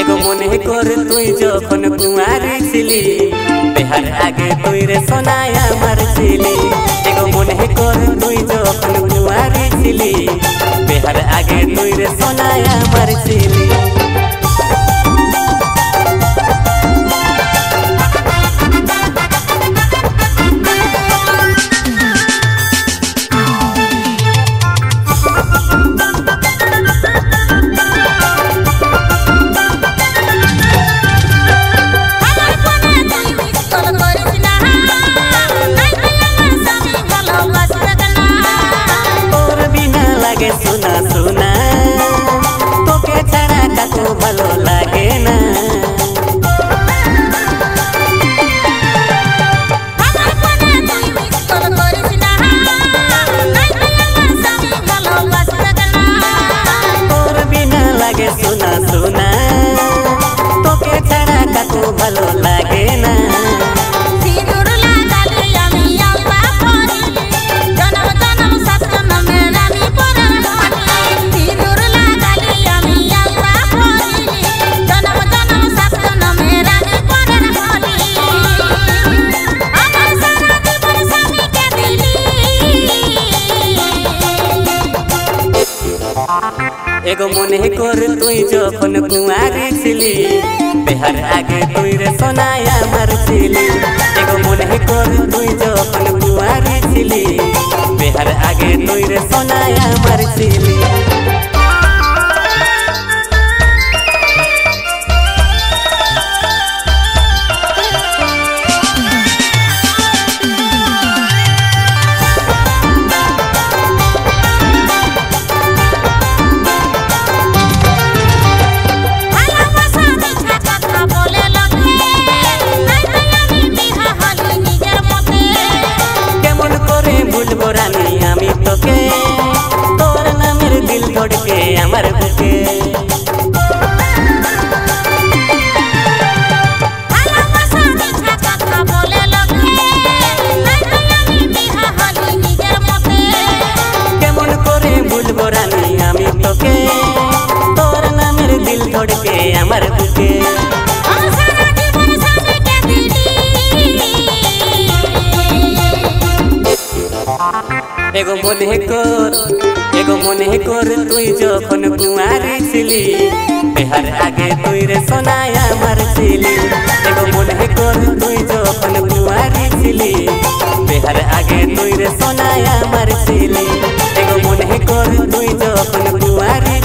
एगो मने कर तुई जखन कुआरी छिली बेहार आगे तुई रे सोनाया मार छिली। एगो मने कर तुई जखन कुआरी छिली बेहार आगे तुई रे सोनाया मार छिली। सुना सुना तोके छाड़ा काको भलो लागे ना। और बिना लागे सुना सुना तोके छाड़ा काको भलो लागे ना। एगो मने कर तुई जखन कुआरी छिली बेहार आगे तुई रे सोनाया मार छिली। एगो मने कर तुई जखन कुआरी छिली बेहार आगे तुई रे सोनाया मार छिली। रानी आमी तोके तोर नामेर दिल धड़के आमार बुके। केमन करे भूलबो रानी आमी तोके तोर नामेर दिल धड़के आमार बुके। एगो मने कर तुई जखन कुआरी छिली बेहार आगे तुई रे सोनाया मार छिली। एगो मने कर तुई जखन कुआरी छिली बेहार आगे तुई रे सोनाया मार छिली। एगो मने कर तुई जखन कुआरी